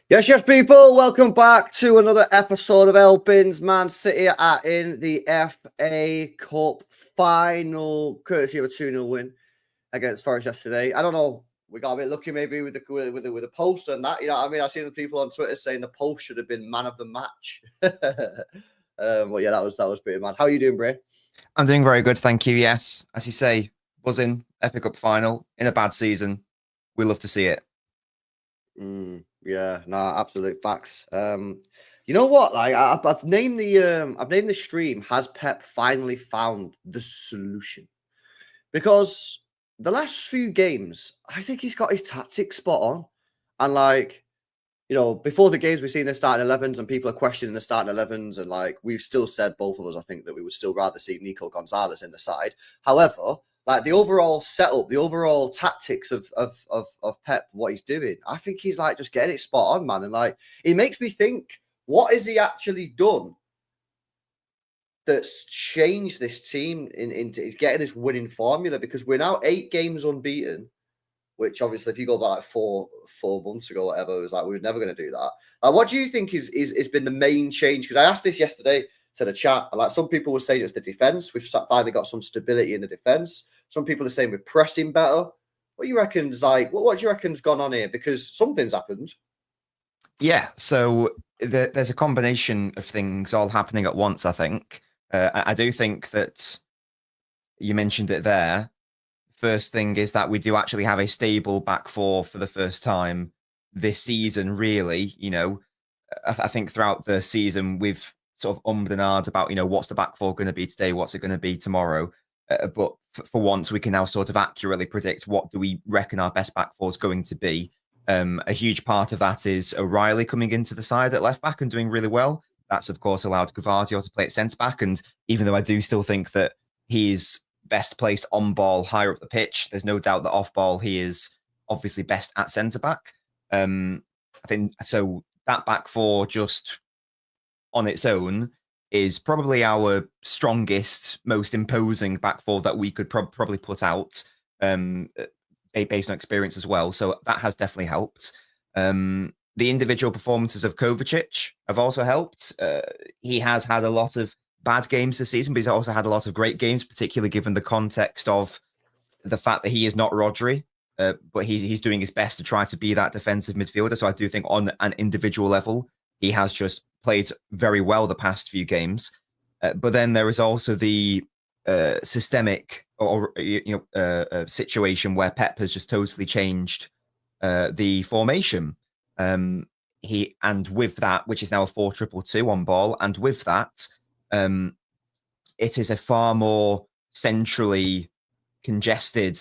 Yes, people, welcome back to another episode of Elbins. Man City are in the FA Cup final, courtesy of a 2-0 win against Forest yesterday. I don't know, we got a bit lucky maybe with the post and that, you know what I mean? I've seen the people on Twitter saying the post should have been man of the match. But yeah, that was pretty mad. How are you doing, Bray? I'm doing very good, thank you. Yes, as you say, buzzing, FA Cup final in a bad season. We love to see it. Yeah, no, absolute facts. You know what? Like I've named the stream. Has Pep finally found the solution? Because the last few games, I think he's got his tactics spot on, and like before the games, we've seen the starting 11s, and people are questioning the starting 11s, and like we've still said, both of us, I think that we would still rather see Nico Gonzalez in the side. However, like the overall setup, the overall tactics of Pep, what he's doing, I think he's like just getting it spot on, man. And like it makes me think, what has he actually done that's changed this team into getting this winning formula? Because we're now 8 games unbeaten, which obviously, if you go back like four months ago, whatever, it was like we were never going to do that. Like, what do you think is been the main change? Because I asked this yesterday to the chat, and like some people were saying it's the defense. We've finally got some stability in the defense. Some people are saying we're pressing better. What do you reckon's like? What do you reckon's gone on here? Because something's happened. Yeah, so there's a combination of things all happening at once. I think I do think that you mentioned it there. First thing is that we do actually have a stable back four for the first time this season. Really, I think throughout the season we've sort of and ahed about what's the back four going to be today, what's it going to be tomorrow. But for once, we can now sort of accurately predict what do we reckon our best back four is going to be. A huge part of that is O'Reilly coming into the side at left back and doing really well. That's, of course, allowed Gvardiol to play at centre back. And even though I do still think that he's best placed on ball higher up the pitch, there's no doubt that off ball he is obviously best at centre back. I think so. That back four just on its own is probably our strongest, most imposing back four that we could probably put out, based on experience as well. So that has definitely helped. The individual performances of Kovacic have also helped. He has had a lot of bad games this season, but he's also had a lot of great games, particularly given the context of the fact that he is not Rodri, but he's doing his best to try to be that defensive midfielder. So I do think on an individual level, he has just played very well the past few games. But then there is also the systemic situation where Pep has just totally changed the formation. And with that, which is now a 4-2-2 on ball, and with that, it is a far more centrally congested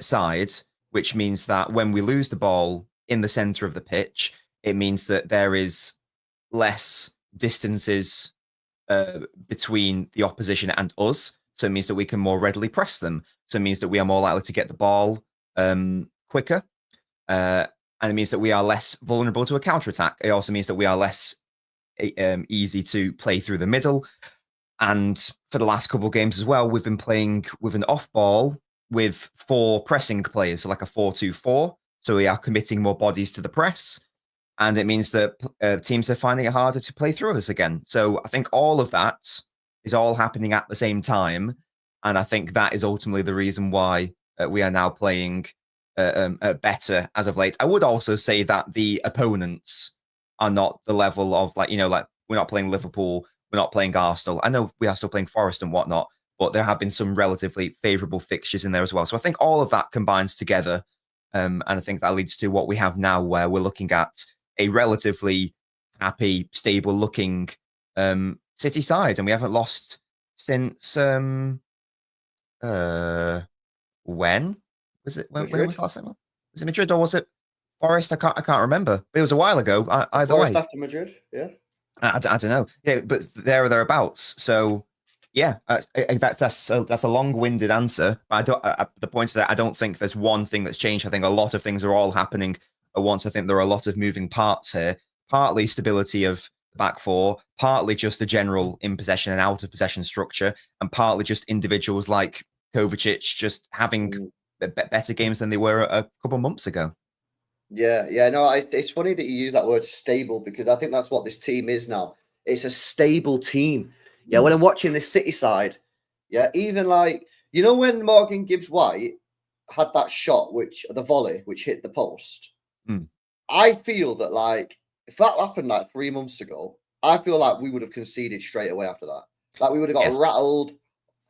side, which means that when we lose the ball in the center of the pitch, it means that there is less distances between the opposition and us. So it means that we can more readily press them. So it means that we are more likely to get the ball quicker. And it means that we are less vulnerable to a counterattack. It also means that we are less easy to play through the middle. And for the last couple of games as well, we've been playing with an off ball with 4 pressing players, so like a 4-2-4. So we are committing more bodies to the press. And it means that teams are finding it harder to play through us again. So I think all of that is all happening at the same time. And I think that is ultimately the reason why we are now playing better as of late. I would also say that the opponents are not the level of like we're not playing Liverpool, we're not playing Arsenal. I know we are still playing Forest and whatnot, but there have been some relatively favourable fixtures in there as well. So I think all of that combines together. And I think that leads to what we have now, where we're looking at a relatively happy, stable-looking City side, and we haven't lost since when was it? When was the last time? Was it Madrid or was it Forest? I can't remember. It was a while ago. Either Forest way, after Madrid, yeah. I don't know. Yeah, but there or thereabouts. So yeah, that's a long-winded answer. But the point is that I don't think there's one thing that's changed. I think a lot of things are all happening at once. I think there are a lot of moving parts here. Partly stability of the back four, partly just the general in possession and out of possession structure, and partly just individuals like Kovacic just having better games than they were a couple months ago. Yeah. No, it's funny that you use that word stable because I think that's what this team is now. It's a stable team. Yeah, when Mm. I'm watching this City side, yeah, even like when Morgan Gibbs White had that shot, which the volley, which hit the post. Mm. I feel that like if that happened like 3 months ago, I feel like we would have conceded straight away after that. Like we would have got Yes. rattled.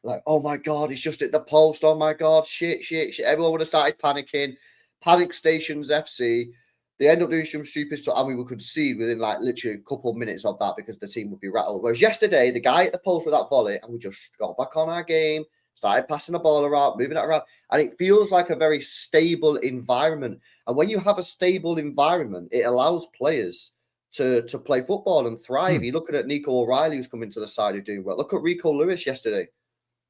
Like, oh my god, he's just hit the post. Oh my god, shit. Everyone would have started panicking. Panic Stations FC. They end up doing some stupid stuff, and we would concede within like literally a couple of minutes of that because the team would be rattled. Whereas yesterday, the guy at the post with that volley, and we just got back on our game, started passing the ball around, moving it around, and it feels like a very stable environment. And when you have a stable environment, it allows players to play football and thrive. Mm. You're looking at Nico O'Reilly, who's coming to the side, who's doing well. Look at Rico Lewis yesterday.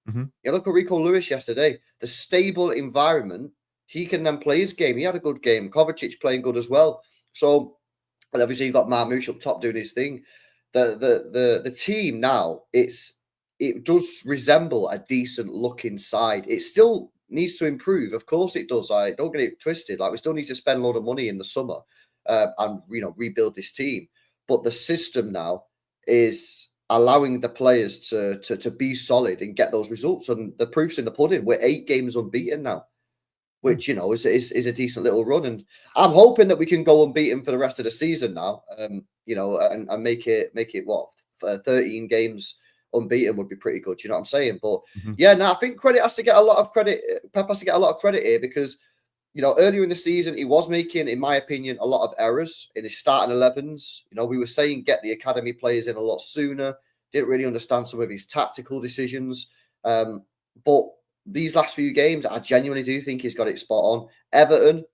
Hmm. Yeah, look at Rico Lewis yesterday. The stable environment, he can then play his game. He had a good game. Kovacic playing good as well. So, and obviously you've got Marmoush up top doing his thing. The team now, it does resemble a decent looking side. It still needs to improve. Of course it does. I don't get it twisted. Like we still need to spend a lot of money in the summer and rebuild this team. But the system now is allowing the players to be solid and get those results. And the proof's in the pudding. We're 8 games unbeaten now, Mm. which is a decent little run. And I'm hoping that we can go unbeaten for the rest of the season now. And make it what 13 games unbeaten would be pretty good. You know what I'm saying? But Hmm. yeah, no, I think credit has to get a lot of credit. Pep has to get a lot of credit here because earlier in the season, he was making, in my opinion, a lot of errors in his starting 11s. We were saying get the academy players in a lot sooner. Didn't really understand some of his tactical decisions. But these last few games, I genuinely do think he's got it spot on. Everton,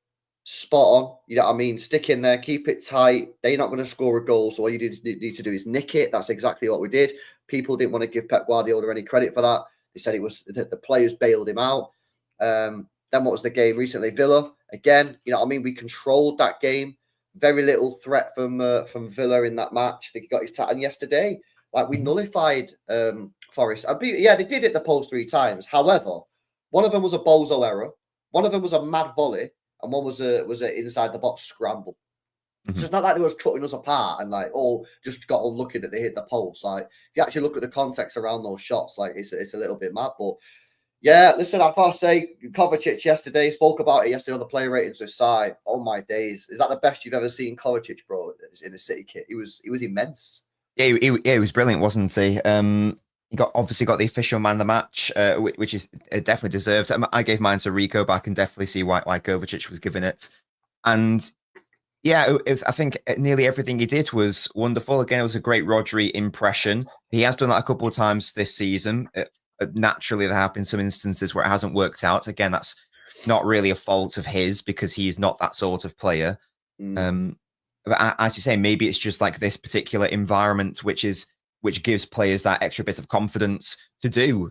spot on. You know what I mean? Stick in there, keep it tight. They're not going to score a goal, so all you need to do is nick it. That's exactly what we did. People didn't want to give Pep Guardiola any credit for that. They said it was the players bailed him out. Then what was the game recently? Villa again. You know what I mean? We controlled that game. Very little threat from Villa in that match. I think he got his tatton yesterday. Like we Hmm. nullified Forest. Yeah, they did hit the post 3 times. However, one of them was a bozo error. One of them was a mad volley, and one was a inside the box scramble. So Hmm. it's not like they was cutting us apart and like, just got unlucky that they hit the post. Like, if you actually look at the context around those shots, like it's a little bit mad. But yeah, listen, I've got to say, Kovacic yesterday spoke about it yesterday on the player ratings with side. Oh my days, is that the best you've ever seen Kovacic, bro? In a City kit, he was immense. Yeah, he was brilliant, wasn't he? He obviously got the official man of the match, which is definitely deserved. I gave mine to Rico, but I can definitely see why Kovacic was given it. And yeah, I think nearly everything he did was wonderful. Again, it was a great Rodri impression. He has done that a couple of times this season. Naturally, there have been some instances where it hasn't worked out. Again, that's not really a fault of his because he's not that sort of player. Mm, Um, but as you say, maybe it's just like this particular environment, which gives players that extra bit of confidence to do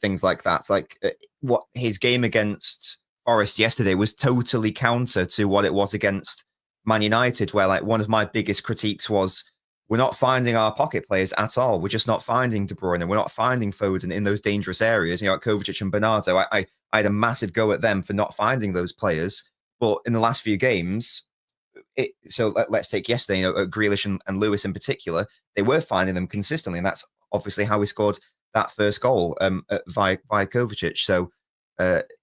things like that. It's like what his game against Forest yesterday was totally counter to what it was against Man United, where like one of my biggest critiques was we're not finding our pocket players at all. We're just not finding De Bruyne. We're not finding Foden in those dangerous areas. Like Kovacic and Bernardo, I had a massive go at them for not finding those players. But in the last few games, let's take yesterday, Grealish and Lewis in particular, they were finding them consistently, and that's obviously how we scored that first goal via Kovacic. So,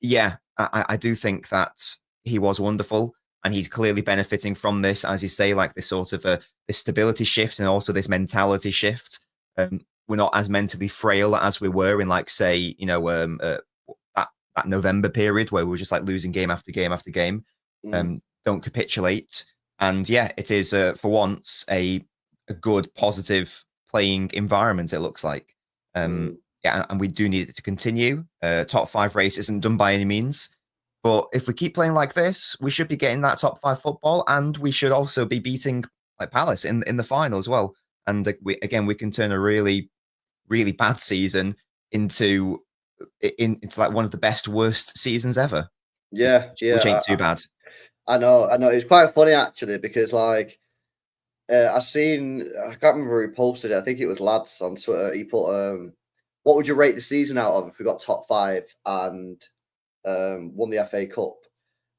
yeah, I do think that he was wonderful, and he's clearly benefiting from this, as you say, like this sort of this stability shift and also this mentality shift. We're not as mentally frail as we were in, like, say, that November period where we were just like losing game after game after game. mm, Don't capitulate. And yeah, it is for once a good, positive playing environment. It looks like, mm. yeah, and we do need it to continue. Top five race isn't done by any means, but if we keep playing like this, we should be getting that top five football, and we should also be beating like Palace in the final as well. And we can turn a really really bad season into into like one of the best worst seasons ever, which, Yeah, which yeah. ain't too bad. I know. It's quite funny actually because like I can't remember who posted it. I think it was Lads on Twitter. He put, "What would you rate the season out of if we got top five and won the FA Cup?"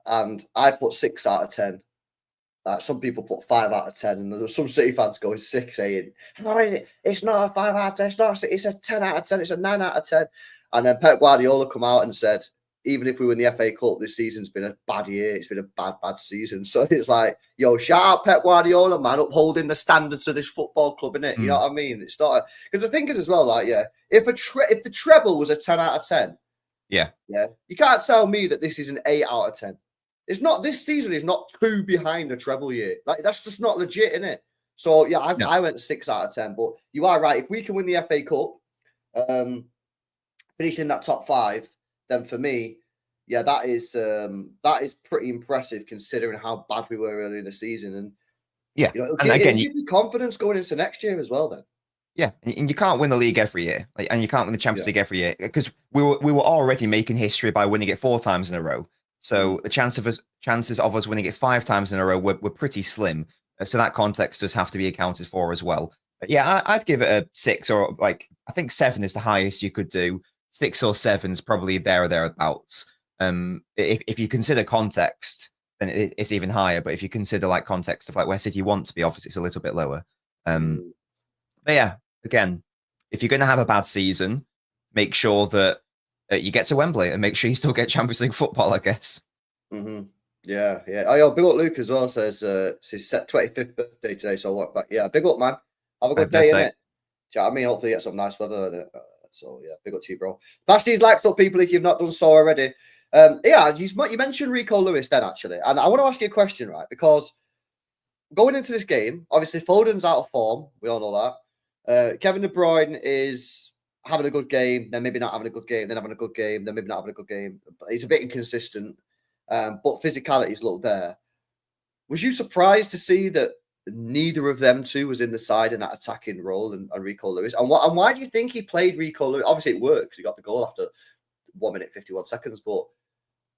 And I put 6 out of 10. some people put 5 out of 10, and there's some City fans going 6, saying, "No, it's not a 5 out of 10. It's a 10 out of 10. It's a 9 out of 10." And then Pep Guardiola come out and said, "Even if we win the FA Cup, this season's been a bad year. It's been a bad season." So it's like, yo, shout out Pep Guardiola, man, upholding the standards of this football club, innit? You know what I mean? It's not because the thing is as well, like, yeah, if the treble was a 10 out of 10, yeah, you can't tell me that this is an 8 out of 10. It's not. This season is not 2 behind a treble year. Like, that's just not legit, innit? So yeah, I went 6 out of 10. But you are right. If we can win the FA Cup, finish in that top 5, then for me, yeah, that is pretty impressive considering how bad we were earlier in the season. And yeah, you know, and again, give you confidence going into next year as well. Then yeah, and you can't win the league every year, and you can't win the Champions League every year because we were already making history by winning it 4 times in a row. So the chances of us winning it 5 times in a row were pretty slim. So that context does have to be accounted for as well. But yeah, I'd give it a 6, or like I think 7 is the highest you could do. 6 or 7 is probably there or thereabouts. If you consider context, then it's even higher. But if you consider like context of like where City want to be, obviously it's a little bit lower. But yeah, again, if you're going to have a bad season, make sure that you get to Wembley and make sure you still get Champions League football, I guess. Yeah. Oh, yo, big up Luke as well. Says it's his 25th birthday today, so I walk back. Yeah, big up, man. Have a good day, innit? Do you know what I mean? Hopefully get some nice weather. So yeah, big up to you, bro. Bash these likes up, people, if you've not done so already. Yeah, you mentioned Rico Lewis then, actually, and I want to ask you a question, right? Because going into this game, obviously Foden's out of form. We all know that. Kevin De Bruyne is having a good game, then maybe not having a good game, then having a good game, then maybe not having a good game. He's a bit inconsistent, but physicality's look there. Was you surprised to see that neither of them two was in the side in that attacking role, and Rico Lewis? And why do you think he played Rico Lewis? Obviously, it works. He got the goal after 1 minute 51 seconds, but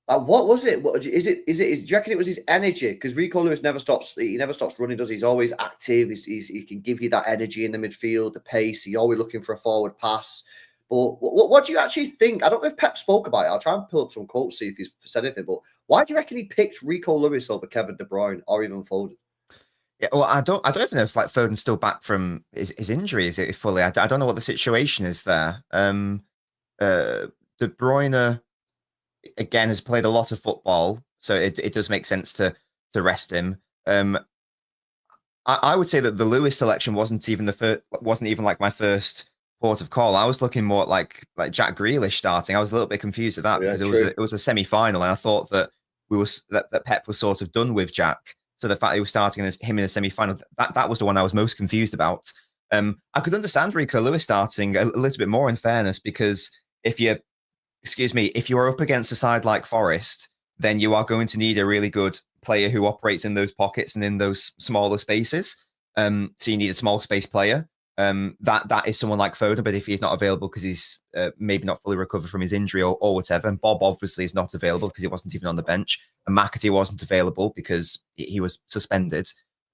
what was it? Do you reckon it was his energy? Because Rico Lewis never stops. He never stops running. Does he? He's always active. He can give you that energy in the midfield, the pace. He's always looking for a forward pass. But what do you actually think? I don't know if Pep spoke about it. I'll try and pull up some quotes, see if he's said anything. But why do you reckon he picked Rico Lewis over Kevin De Bruyne or even Foden? Yeah, well, I don't even know if like Foden's still back from his injury. Is it fully? I don't know what the situation is there. De Bruyne again has played a lot of football, so it does make sense to rest him. I would say that the Lewis selection wasn't even like my first port of call. I was looking more at like Jack Grealish starting. I was a little bit confused at that because it was a semi-final, and I thought that that Pep was sort of done with Jack. So the fact he was starting him in a semi-final, that was the one I was most confused about. I could understand Rico Lewis starting a little bit more, in fairness, because if you are up against a side like Forest, then you are going to need a really good player who operates in those pockets and in those smaller spaces. So you need a small space player. That is someone like Foden, but if he's not available because he's maybe not fully recovered from his injury or whatever, and Bob obviously is not available because he wasn't even on the bench, and McAtee wasn't available because he was suspended,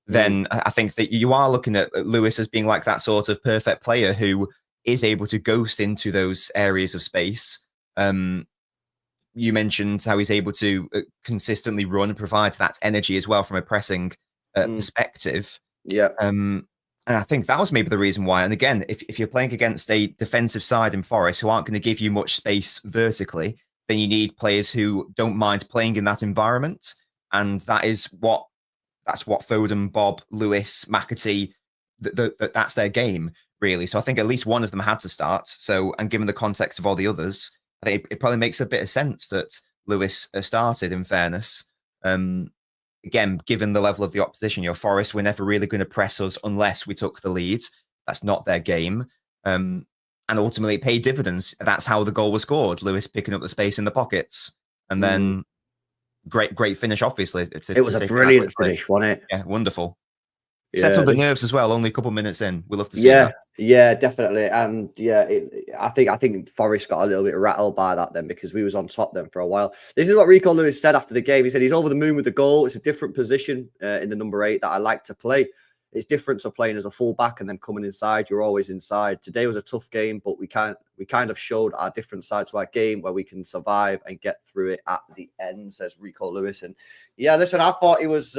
then I think that you are looking at Lewis as being like that sort of perfect player who is able to ghost into those areas of space. You mentioned how he's able to consistently run and provide that energy as well from a pressing perspective. Yeah. And I think that was maybe the reason why. And again, if you're playing against a defensive side in Forest who aren't going to give you much space vertically, then you need players who don't mind playing in that environment. And that's what Foden, Bob, Lewis, McAtee, that's their game, really. So I think at least one of them had to start. So, and given the context of all the others, I think it probably makes a bit of sense that Lewis started, in fairness. Again, given the level of the opposition, Forest were never really going to press us unless we took the lead. That's not their game. And ultimately, it paid dividends. That's how the goal was scored. Lewis picking up the space in the pockets. And then great finish, obviously. It was a brilliant finish, wasn't it? Yeah, wonderful. Settled the nerves as well, only a couple of minutes in. We'll love to see that. Yeah, definitely. And yeah, I think Forest got a little bit rattled by that then, because we was on top then for a while. This is what Rico Lewis said after the game. He said he's over the moon with the goal. It's a different position in the number 8 that I like to play. It's different to playing as a fullback and then coming inside. You're always inside. Today was a tough game, but we kind of showed our different sides to our game where we can survive and get through it at the end, says Rico Lewis. And yeah, listen, I thought it was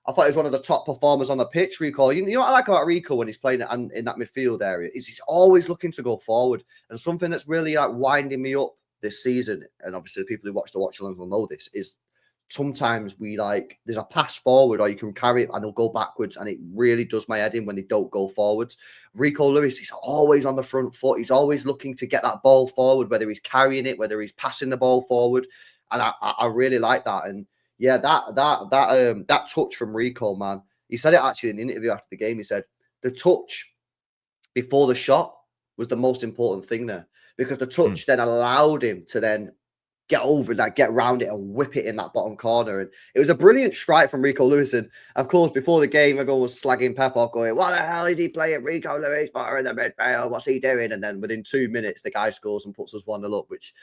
I thought he was one of the top performers on the pitch, Rico. You know what I like about Rico when he's playing in that midfield area is he's always looking to go forward. And something that's really like winding me up this season, and obviously the people who watch the watch alongs will know this, is sometimes there's a pass forward or you can carry it and they'll go backwards, and it really does my head in when they don't go forwards. Rico Lewis, he's always on the front foot. He's always looking to get that ball forward, whether he's carrying it, whether he's passing the ball forward. And I really like that. And yeah, that touch from Rico, man. He said it actually in the interview after the game. He said the touch before the shot was the most important thing there, because the touch then allowed him to then get over that, get around it, and whip it in that bottom corner. And it was a brilliant strike from Rico Lewis. And of course, before the game, everyone was slagging Pep off, going, "What the hell is he playing Rico Lewis for in the midfield? What's he doing?" And then within 2 minutes, the guy scores and puts us 1-0 up, which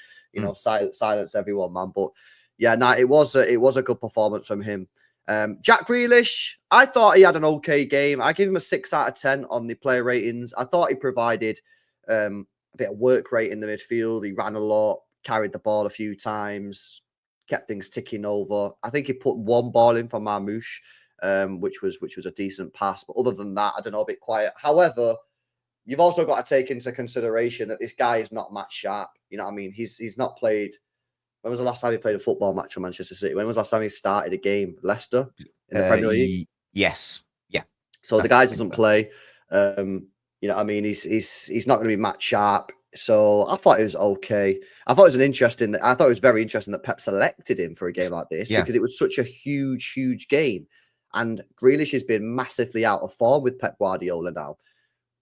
silenced everyone, man. But yeah, it was a good performance from him. Jack Grealish, I thought he had an okay game. I give him a 6 out of 10 on the player ratings. I thought he provided a bit of work rate in the midfield. He ran a lot, carried the ball a few times, kept things ticking over. I think he put one ball in for Marmoush, which was a decent pass. But other than that, I don't know, a bit quiet. However, you've also got to take into consideration that this guy is not match sharp. You know what I mean? He's not played. When was the last time he played a football match for Manchester City? When was the last time he started a game? Leicester in the Premier League? Yes. Yeah. So the guy doesn't play. You know what I mean? He's not going to be match sharp. So I thought it was okay. I thought it was very interesting that Pep selected him for a game like this, because it was such a huge game. And Grealish has been massively out of form with Pep Guardiola now,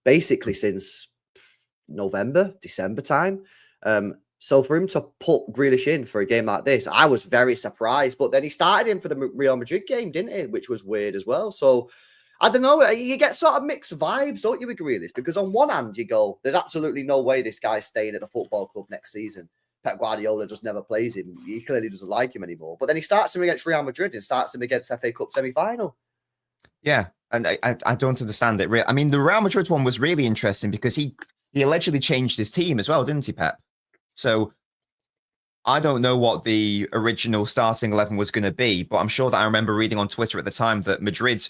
basically since November, December time. So for him to put Grealish in for a game like this, I was very surprised. But then he started him for the Real Madrid game, didn't he? Which was weird as well. So I don't know. You get sort of mixed vibes, don't you, with Grealish? Because on one hand, you go, there's absolutely no way this guy's staying at the football club next season. Pep Guardiola just never plays him. He clearly doesn't like him anymore. But then he starts him against Real Madrid and starts him against FA Cup semi-final. Yeah, and I don't understand it. I mean, the Real Madrid one was really interesting because he allegedly changed his team as well, didn't he, Pep? So I don't know what the original starting 11 was going to be, but I'm sure that I remember reading on Twitter at the time that Madrid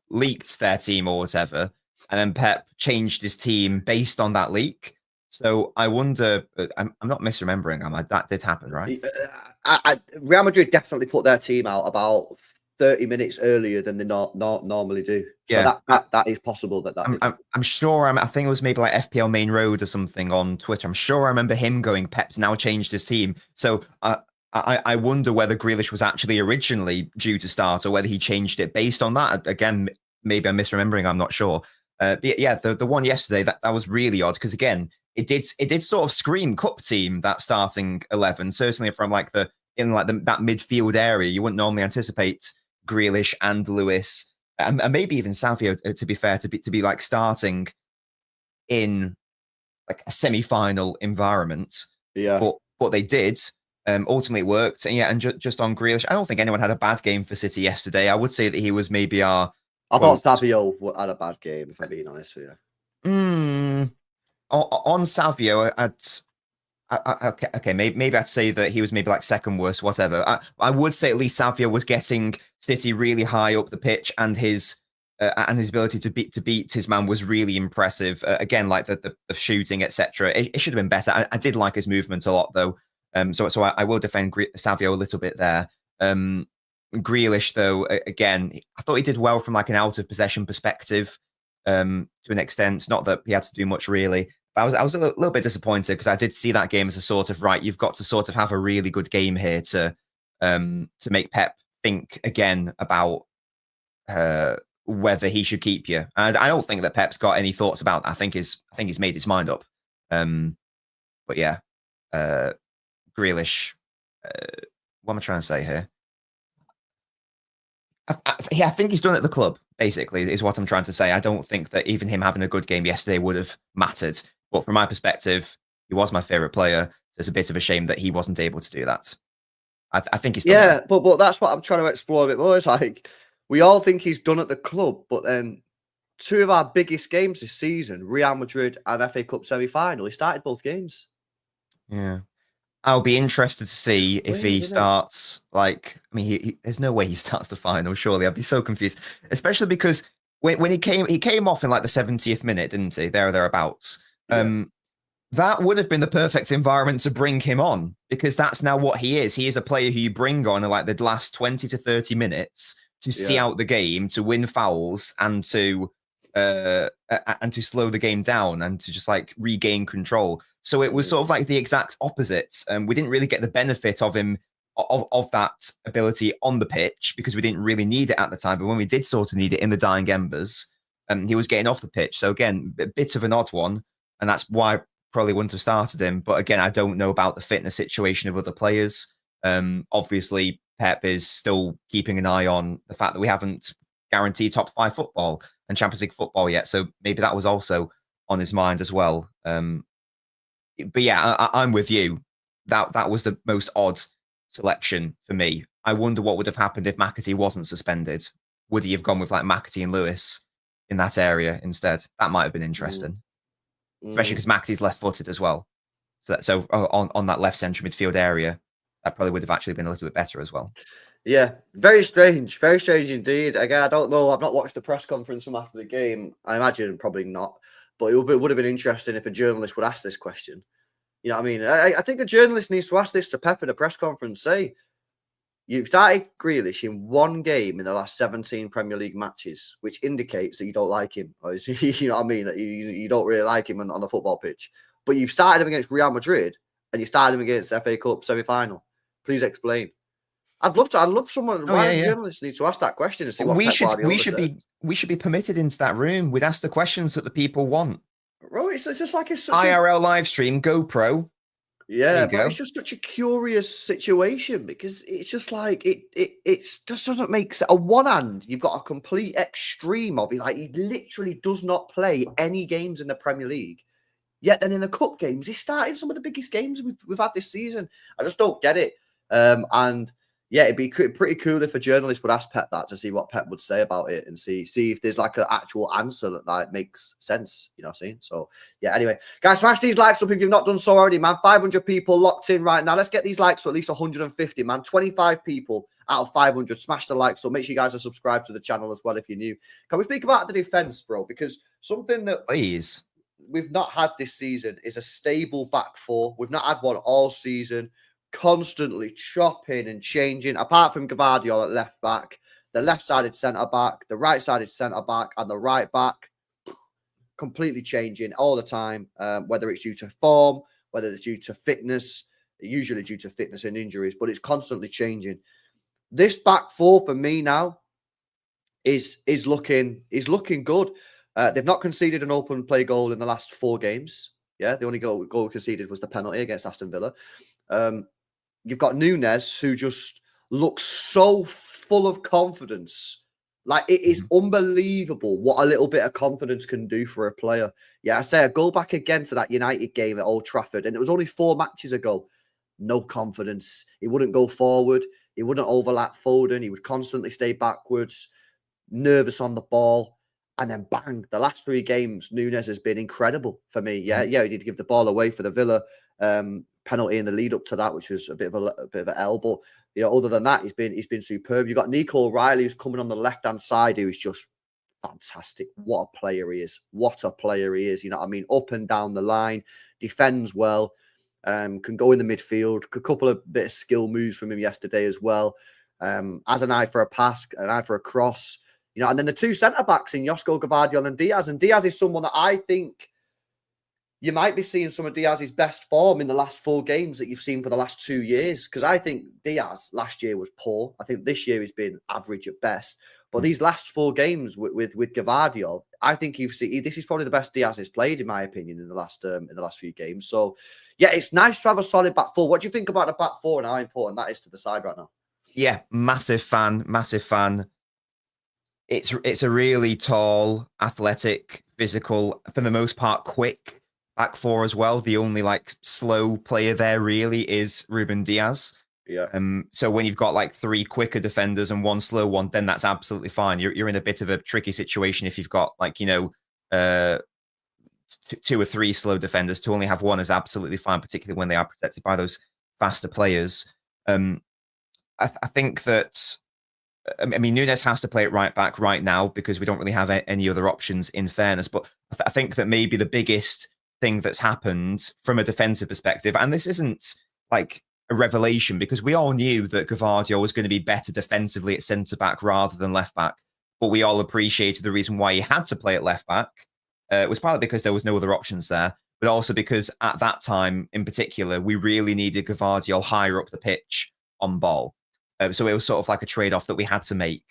leaked their team or whatever, and then Pep changed his team based on that leak. So I wonder, I'm not misremembering, am I? That did happen, right? Real Madrid definitely put their team out about 30 minutes earlier than they normally do. So yeah, that is possible. I'm sure. I think it was maybe like FPL Main Road or something on Twitter. I'm sure I remember him going, Pep's now changed his team. So I wonder whether Grealish was actually originally due to start or whether he changed it based on that. Again, maybe I'm misremembering. I'm not sure. But yeah, the one yesterday, that was really odd because again, it did sort of scream cup team, that starting 11. Certainly from that midfield area, you wouldn't normally anticipate Grealish and Lewis and maybe even Savio, to be fair, to be like starting in like a semi-final environment. Yeah, but they did. Ultimately it worked. And yeah, and just on Grealish, I don't think anyone had a bad game for City yesterday. I would say that he was maybe I thought Savio had a bad game, if I'm being honest with you. On Savio, okay, maybe I'd say that he was maybe like second worst, whatever. I would say at least Savio was getting City really high up the pitch, and his ability to beat his man was really impressive. Again, like the shooting, etc. It should have been better. I did like his movement a lot, though. So I will defend Savio a little bit there. Grealish, though, again, I thought he did well from like an out of possession perspective, to an extent. Not that he had to do much really. But I was a little bit disappointed because I did see that game as a sort of, right, you've got to sort of have a really good game here to make Pep think again about whether he should keep you. And I don't think that Pep's got any thoughts about that. I think he's made his mind up. But yeah, Grealish. What am I trying to say here? I think he's done at the club, basically, is what I'm trying to say. I don't think that even him having a good game yesterday would have mattered. But from my perspective, he was my favourite player. So it's a bit of a shame that he wasn't able to do that. I think he's done. Yeah, but that's what I'm trying to explore a bit more. It's like, we all think he's done at the club, but then two of our biggest games this season, Real Madrid and FA Cup semi-final, he started both games. Yeah. I'll be interested to see if he Weird, isn't it? starts. Like, I mean, there's no way he starts the final. Surely, I'd be so confused, especially because when he came off in like the 70th minute, didn't he? There or thereabouts. Yeah. That would have been the perfect environment to bring him on, because that's now what he is. He is a player who you bring on in like the last 20 to 30 minutes to see Yeah. out the game, to win fouls, and to slow the game down and to just like regain control. So it was sort of like the exact opposite. We didn't really get the benefit of him of that ability on the pitch because we didn't really need it at the time. But when we did sort of need it in the dying embers, he was getting off the pitch. So again, a bit of an odd one, and that's why I probably wouldn't have started him. But again, I don't know about the fitness situation of other players. Obviously, Pep is still keeping an eye on the fact that we haven't guaranteed top 5 football and Champions League football yet. So maybe that was also on his mind as well. But yeah, I'm with you. That was the most odd selection for me. I wonder what would have happened if McAtee wasn't suspended. Would he have gone with like McAtee and Lewis in that area instead? That might have been interesting, especially because McAtee's left-footed as well. So on that left central midfield area, that probably would have actually been a little bit better as well. Yeah, very strange indeed. Again, I don't know. I've not watched the press conference from after the game. I imagine probably not, but it would have been interesting if a journalist would ask this question. You know what I mean? I think a journalist needs to ask this to Pep at a press conference. Say, you've started Grealish in one game in the last 17 Premier League matches, which indicates that you don't like him. Or you know what I mean? That you don't really like him on the football pitch. But you've started him against Real Madrid and you started him against the FA Cup semi-final. Please explain. I'd love someone. Why journalists need to ask that question and see what we should be permitted into that room. We'd ask the questions that the people want. Bro, it's just like it's such IRL live stream, GoPro. Yeah, but it's just such a curious situation because it's just like it just doesn't make sense. On one hand, you've got a complete extreme of it, like he literally does not play any games in the Premier League. Yet then in the cup games, he's starting some of the biggest games we've had this season. I just don't get it. And yeah, it'd be pretty cool if a journalist would ask Pep that to see what Pep would say about it and see if there's like an actual answer that like makes sense. You know what I'm saying? So yeah, anyway, guys, smash these likes up if you've not done so already, man. 500 people locked in right now. Let's get these likes to at least 150, man. 25 people out of 500. Smash the likes. So make sure you guys are subscribed to the channel as well if you're new. Can we speak about the defense, bro? Because something that we've not had this season is a stable back four. We've not had one all season. Constantly chopping and changing, apart from Gvardiol at left back, the left-sided centre-back, the right-sided centre-back, and the right back, completely changing all the time, whether it's due to form, whether it's due to fitness, usually due to fitness and injuries, but it's constantly changing. This back four for me now is looking good. They've not conceded an open play goal in the last 4 games. Yeah, the only goal conceded was the penalty against Aston Villa. You've got Nunez, who just looks so full of confidence. Like, it is unbelievable what a little bit of confidence can do for a player. Yeah, I say I go back again to that United game at Old Trafford, and it was only 4 matches ago. No confidence. He wouldn't go forward. He wouldn't overlap Foden. He would constantly stay backwards, nervous on the ball. And then bang, the last 3 games, Nunez has been incredible for me. Yeah, he did give the ball away for the Villa penalty in the lead up to that, which was a bit of an L. But you know, other than that, he's been superb. You've got Nico O'Reilly, who's coming on the left hand side, who is just fantastic. What a player he is! What a player he is! You know what I mean? Up and down the line, defends well, can go in the midfield. A couple of bit of skill moves from him yesterday as well. Has an eye for a pass, an eye for a cross. You know, and then the 2 centre backs in Josko Gvardiol and Diaz. And Diaz is someone that I think you might be seeing some of Diaz's best form in the last 4 games that you've seen for the last 2 years. Because I think Diaz last year was poor. I think this year he's been average at best. But these last 4 games with Gvardiol, I think you've seen this is probably the best Diaz has played, in my opinion, in the last few games. So yeah, it's nice to have a solid back four. What do you think about the back four and how important that is to the side right now? Yeah, massive fan. It's a really tall, athletic, physical, for the most part, quick back four as well. The only like slow player there really is Ruben Diaz. Yeah. So when you've got like 3 quicker defenders and 1 slow one, then that's absolutely fine. You're in a bit of a tricky situation if you've got like, 2 or 3 slow defenders. To only have 1 is absolutely fine, particularly when they are protected by those faster players. I think that, I mean, Nunes has to play it right back right now because we don't really have any other options, in fairness. But I think that maybe the biggest thing that's happened from a defensive perspective, and this isn't like a revelation because we all knew that Gvardiol was going to be better defensively at centre back rather than left back. But we all appreciated the reason why he had to play at left back. It was partly because there was no other options there, but also because at that time in particular, we really needed Gvardiol higher up the pitch on ball. So it was sort of like a trade-off that we had to make.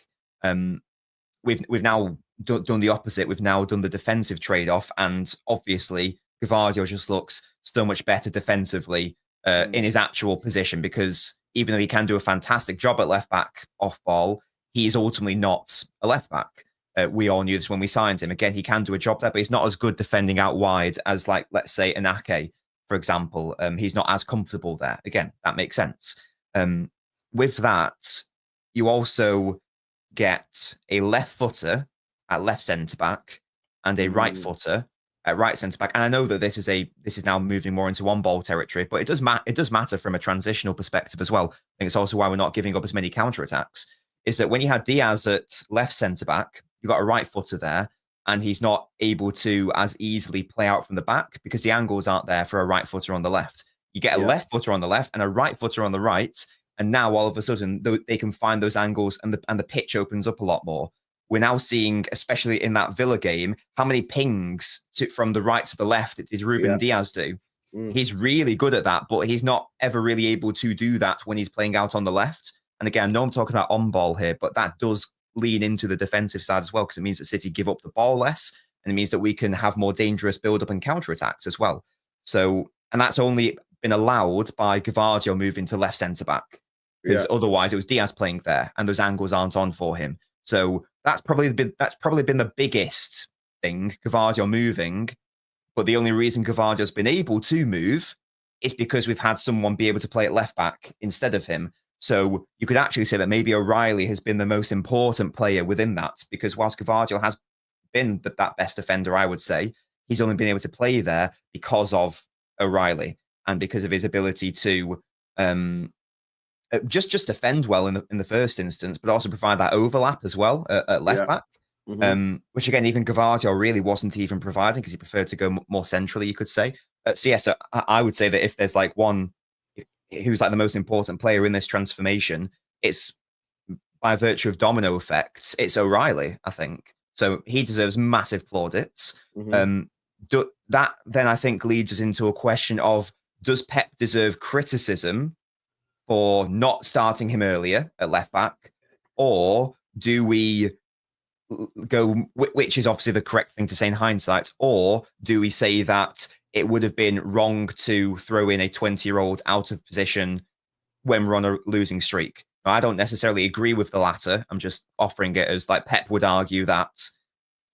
We've now done the opposite. We've now done the defensive trade-off, and obviously Gvardiol just looks so much better defensively in his actual position because even though he can do a fantastic job at left back off ball, he's ultimately not a left back. We all knew this when we signed him. Again, he can do a job there, but he's not as good defending out wide as, like, let's say, Inake, for example. He's not as comfortable there. Again, that makes sense. With that, you also get a left footer at left centre back and a right footer at right centre back. And I know that this is now moving more into one ball territory, but it does matter from a transitional perspective as well. I think it's also why we're not giving up as many counter attacks. Is that when you had Diaz at left centre back, you've got a right footer there, and he's not able to as easily play out from the back because the angles aren't there for a right footer on the left. You get a left footer on the left and a right footer on the right. And now all of a sudden they can find those angles and the pitch opens up a lot more. We're now seeing, especially in that Villa game, how many pings from the right to the left did Ruben Diaz do? He's really good at that, but he's not ever really able to do that when he's playing out on the left. And again, I know I'm talking about on ball here, but that does lean into the defensive side as well, because it means that City give up the ball less, and it means that we can have more dangerous build-up and counter-attacks as well. So, and that's only been allowed by Gvardiol moving to left centre-back. Because otherwise it was Diaz playing there and those angles aren't on for him. So that's probably been the biggest thing, Gvardiol moving. But the only reason Gvardiol's been able to move is because we've had someone be able to play at left back instead of him. So you could actually say that maybe O'Reilly has been the most important player within that, because whilst Gvardiol has been that best defender, I would say, he's only been able to play there because of O'Reilly and because of his ability to just defend well in the first instance, but also provide that overlap as well at left back, which again, even Gvardiol really wasn't even providing because he preferred to go more centrally, you could say. So I would say that if there's like one who's like the most important player in this transformation, it's by virtue of domino effects, it's O'Reilly, I think. So he deserves massive plaudits. That then I think leads us into a question of, does Pep deserve criticism for not starting him earlier at left back, or do we go, which is obviously the correct thing to say in hindsight, or do we say that it would have been wrong to throw in a 20-year-old out of position when we're on a losing streak? Now, I don't necessarily agree with the latter. I'm just offering it as, like, Pep would argue that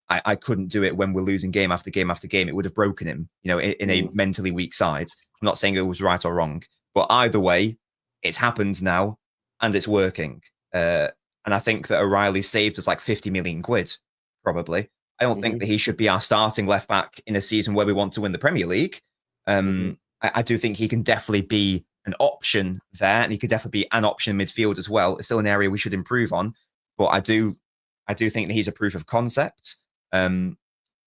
I couldn't do it when we're losing game after game after game. It would have broken him, in a mentally weak side. I'm not saying it was right or wrong, but either way, it's happened now and it's working. And I think that O'Reilly saved us like 50 million quid, probably. I don't think that he should be our starting left back in a season where we want to win the Premier League. I do think he can definitely be an option there, and he could definitely be an option in midfield as well. It's still an area we should improve on, but I do think that he's a proof of concept. And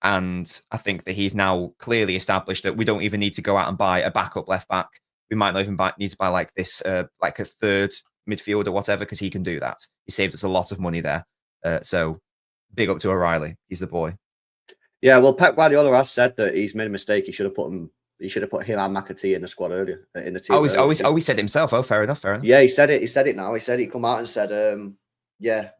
I think that he's now clearly established that we don't even need to go out and buy a backup left back. We might not even need to buy like this, like a third midfield or whatever, because he can do that. He saved us a lot of money there. So big up to O'Reilly. He's the boy. Yeah, well, Pep Guardiola has said that he's made a mistake. He should have put him and McAtee in the squad earlier in the team. He said it himself. Oh, fair enough. Yeah, he said it now. He said he come out and said,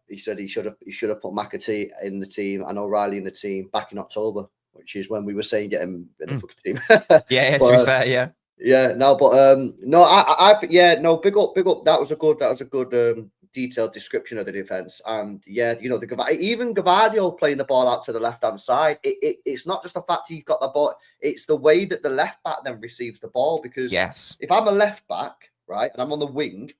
he said he should have put McAtee in the team and O'Reilly in the team back in October, which is when we were saying get him in the fucking team. But, to be fair, yeah. Yeah, no, but no, I big up. That was a good detailed description of the defense, and even Gvardiol playing the ball out to the left hand side. It's not just the fact he's got the ball; it's the way that the left back then receives the ball. Because if I'm a left back, right, and I'm on the wing,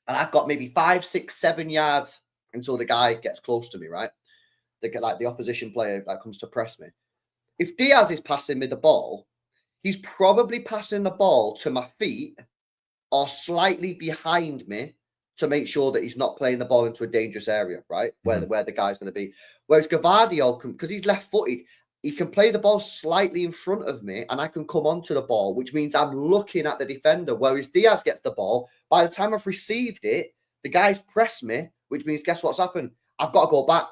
and I've got maybe 5, 6, 7 yards until the guy gets close to me, right, the opposition player that comes to press me. If Diaz is passing me the ball, he's probably passing the ball to my feet are slightly behind me to make sure that he's not playing the ball into a dangerous area, right? Where the guy's going to be. Whereas Gvardiol, because he's left-footed, he can play the ball slightly in front of me and I can come onto the ball, which means I'm looking at the defender. Whereas Diaz gets the ball, by the time I've received it, the guy's pressed me, which means guess what's happened? I've got to go back.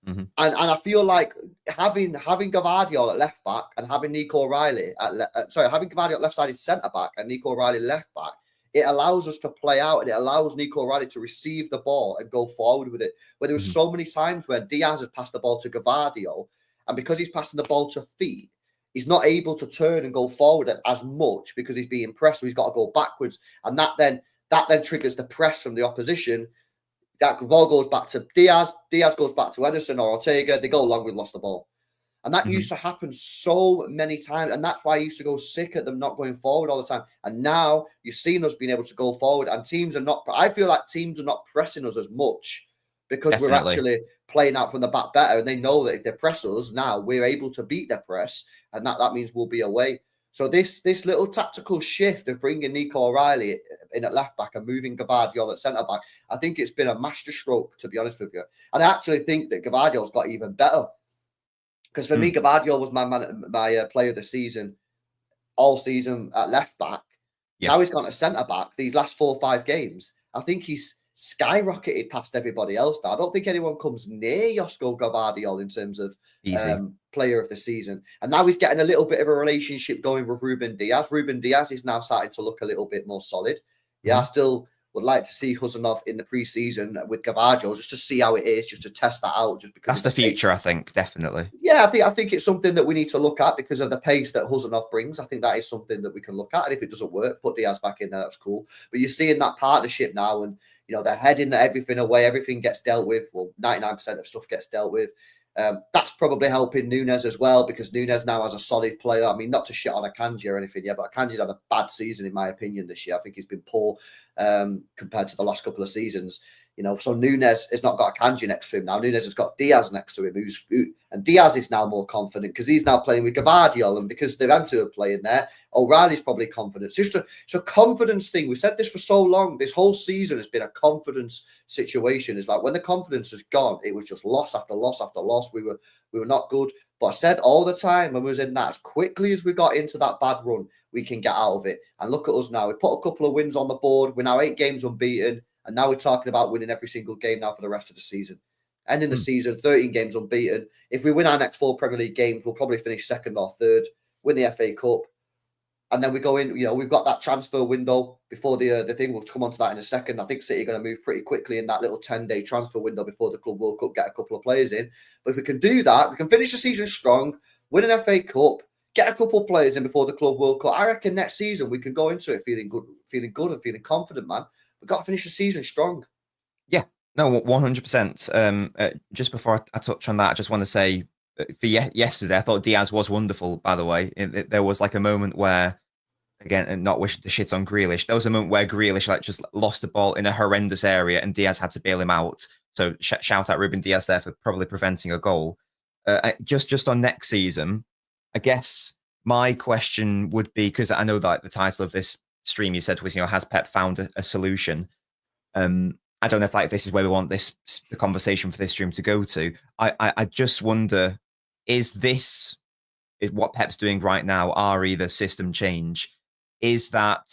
And I feel like having Gvardiol at left back and having Nico O'Reilly having Gvardiol left-sided centre back and Nico O'Reilly left back, it allows us to play out and it allows Nico O'Reilly to receive the ball and go forward with it. Where there was so many times where Diaz had passed the ball to Gvardiol, and because he's passing the ball to feet, he's not able to turn and go forward as much because he's being pressed, so he's got to go backwards. And that then triggers the press from the opposition. That ball goes back to Diaz. Diaz goes back to Edison or Ortega. They go long, we've lost the ball. And that used to happen so many times. And that's why I used to go sick at them not going forward all the time. And now you've seen us being able to go forward. And I feel like teams are not pressing us as much because we're actually playing out from the back better. And they know that if they press us now, we're able to beat their press. And that means we'll be away. So this little tactical shift of bringing Nico O'Reilly in at left back and moving Gvardiol at centre back, I think it's been a masterstroke, to be honest with you. And I actually think that Gvardiol's got even better. Because for me, Gvardiol was my player of the season, all season at left back. Yeah. Now he's gone to centre back these last 4 or 5 games. I think he's skyrocketed past everybody else now. I don't think anyone comes near Josko Gvardiol in terms of player of the season. And now he's getting a little bit of a relationship going with Ruben Diaz. Ruben Diaz is now starting to look a little bit more solid. Yeah, I still would like to see Huzanov in the pre-season with Gvardiol just to see how it is, just to test that out. Just because that's the future, I think, definitely. Yeah, I think it's something that we need to look at because of the pace that Huzanov brings. I think that is something that we can look at. And if it doesn't work, put Diaz back in there. That's cool. But you're seeing that partnership now, and they're heading everything away. Everything gets dealt with. Well, 99% of stuff gets dealt with. That's probably helping Nunes as well because Nunes now has a solid player. I mean, not to shit on Akanji or anything, but Akanji's had a bad season in my opinion this year. I think he's been poor compared to the last couple of seasons. So Nunes has not got Akanji next to him now. Nunes has got Diaz next to him, and Diaz is now more confident because he's now playing with Gvardiol, and because the them two are playing there, O'Reilly's probably confident. It's a confidence thing. We said this for so long. This whole season has been a confidence situation. It's like when the confidence is gone, it was just loss after loss after loss. We were not good. But I said all the time when we was in that, as quickly as we got into that bad run, we can get out of it. And look at us now. We put a couple of wins on the board. We're now 8 games unbeaten. And now we're talking about winning every single game now for the rest of the season. Ending the season, 13 games unbeaten. If we win our next 4 Premier League games, we'll probably finish 2nd or 3rd, win the FA Cup. And then we go in, we've got that transfer window before the thing. We'll come on to that in a second. I think City are going to move pretty quickly in that little 10-day transfer window before the Club World Cup, get a couple of players in. But if we can do that, we can finish the season strong, win an FA Cup, get a couple of players in before the Club World Cup. I reckon next season we can go into it feeling good and feeling confident, man. We've got to finish the season strong. Yeah, no, 100%. Just before I touch on that, I just want to say for yesterday, I thought Diaz was wonderful, by the way. There was like a moment where, again, and not wishing to shit on Grealish, there was a moment where Grealish just lost the ball in a horrendous area and Diaz had to bail him out. So shout out Ruben Diaz there for probably preventing a goal. Just on next season, I guess my question would be, because I know that the title of this stream you said was, has Pep found a solution? I don't know if this is where we want the conversation for this stream to go to. I just wonder, is what Pep's doing right now, the system change, is that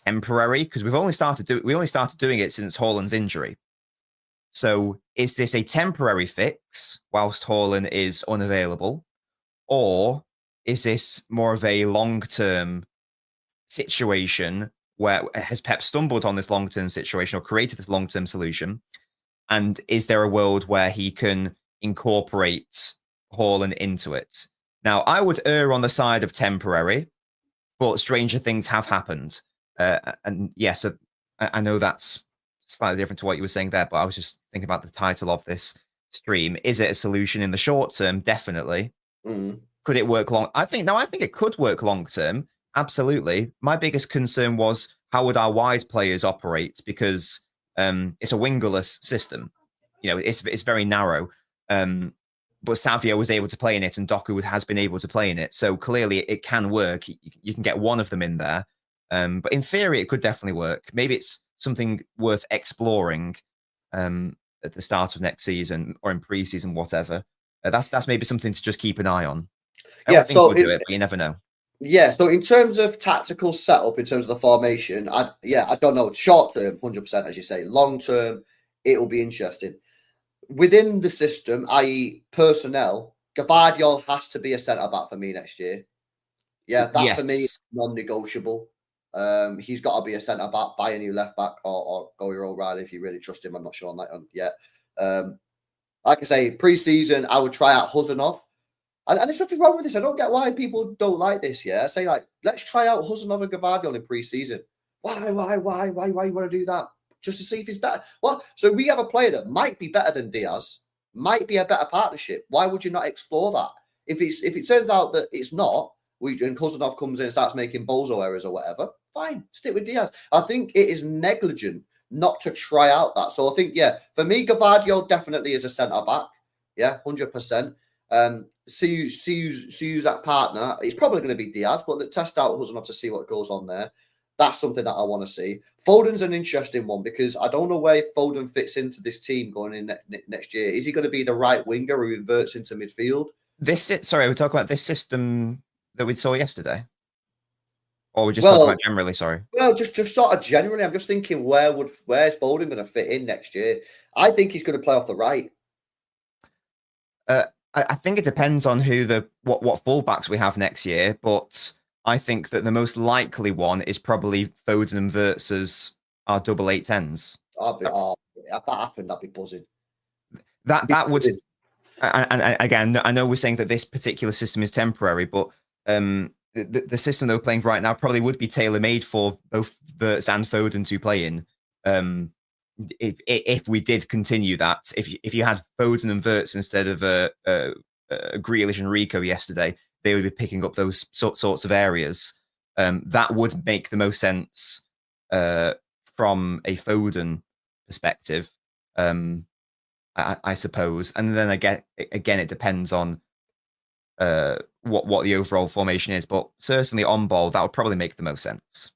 temporary? Because we only started doing it since Haaland's injury. So is this a temporary fix whilst Haaland is unavailable, or is this more of a long-term situation where has Pep stumbled on this long-term situation or created this long-term solution? And is there a world where he can incorporate Haaland into it? Now, I would err on the side of temporary, but stranger things have happened. And yes, I know that's slightly different to what you were saying there, but I was just thinking about the title of this stream. Is it a solution in the short term? Definitely. Could it work long? I think it could work long term. Absolutely. My biggest concern was, how would our wide players operate? Because it's a wingerless system. It's very narrow. But Savio was able to play in it, and Doku has been able to play in it. So clearly, it can work. You can get one of them in there. But in theory, it could definitely work. Maybe it's something worth exploring at the start of next season or in pre-season, whatever. That's maybe something to just keep an eye on. I Yeah, don't think so we'll do it, but you never know. yeah, so in terms of tactical setup, in terms of the formation, I don't know. Short term, 100%, as you say. Long term, it will be interesting. Within the system, i.e., personnel, Gvardiol has to be a centre back for me next year. Yeah, that for me is Yes. non-negotiable. He's got to be a centre back, buy a new left back, or go your own ride if you really trust him. I'm not sure on that yet. Like I say, pre-season, I would try out Huzanov. And there's nothing wrong with this. I don't get why people don't like this. Yeah, I say like, let's try out Huzanov and Gvardiol in pre-season. Why you want to do that? Just to see if he's better. What? So we have a player that might be better than Diaz, might be a better partnership. Why would you not explore that? If it turns out that it's not, and Huzanov comes in and starts making bozo errors or whatever, fine, stick with Diaz. I think it is negligent not to try out that. So I think, yeah, for me, Gvardiol definitely is a centre back. Yeah, 100%. See use that partner. It's probably going to be Diaz, but test out Huzanov to see what goes on there. That's something that I want to see. Foden's an interesting one because I don't know where Foden fits into this team going in next year. Is he going to be the right winger who inverts into midfield? Sorry, we're talking about this system that we saw yesterday, or we're just Well, talking about generally. Sorry. Well, just sort of generally, I'm just thinking where's Foden going to fit in next year? I think he's going to play off the right. I think it depends on what fullbacks we have next year, but I think that the most likely one is probably Foden and versus our double 8-10s. If that happened, I'd be buzzing. That would, and again, I know we're saying that this particular system is temporary, but the system that we're playing right now probably would be tailor made for both Verts and Foden to play in. If we did continue that, if you had Foden and Verts instead of Grealish and Rico yesterday, they would be picking up those sorts of areas. That would make the most sense from a Foden perspective, I suppose. And then again, it depends on what the overall formation is, but certainly on ball, that would probably make the most sense.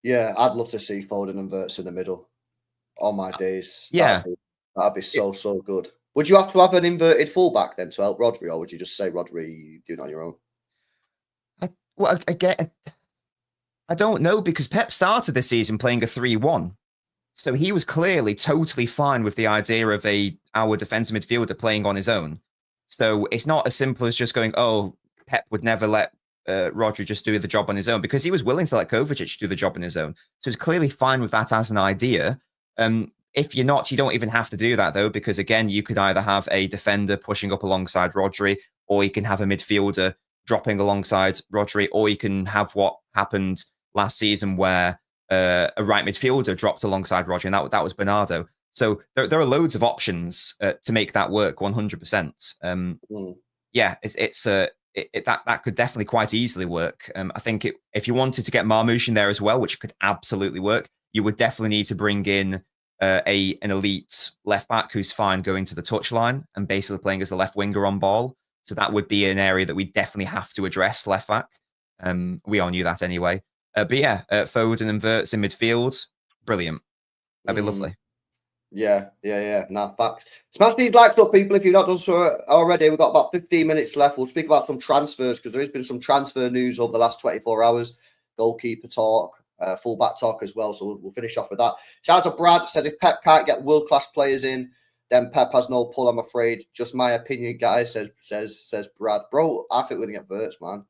Yeah, I'd love to see Foden and Verts in the middle. On my days, Yeah, that'd be so good. Would you have to have an inverted fullback then to help Rodri, or would you just say Rodri, do it on your own? Again, I don't know because Pep started this season playing a 3-1. So he was clearly totally fine with the idea of our defensive midfielder playing on his own. So it's not as simple as just going, oh, Pep would never let Rodri just do the job on his own, because he was willing to let Kovacic do the job on his own. So he's clearly fine with that as an idea. If you're not, you don't even have to do that, though, because, again, you could either have a defender pushing up alongside Rodri, or you can have a midfielder dropping alongside Rodri, or you can have what happened last season where a right midfielder dropped alongside Rodri, and that was Bernardo. So there are loads of options to make that work 100%. Yeah, that could definitely quite easily work. I think if you wanted to get Marmoush in there as well, which could absolutely work, you would definitely need to bring in an elite left back who's fine going to the touchline and basically playing as a left winger on ball. So that would be an area that we definitely have to address, left back. We all knew that anyway. But yeah, Foden and Verts in midfield, brilliant. That'd be lovely. Yeah. Nah, facts. Smash these likes up, people, if you've not done so already. We've got about 15 minutes left. We'll speak about some transfers because there has been some transfer news over the last 24 hours. Goalkeeper talk, fullback talk as well. So we'll finish off with that. Shout out to Brad. Said if Pep can't get world-class players in, then Pep has no pull, I'm afraid. Just my opinion, guys, says Brad. Bro, I think we're going to get Verts, man.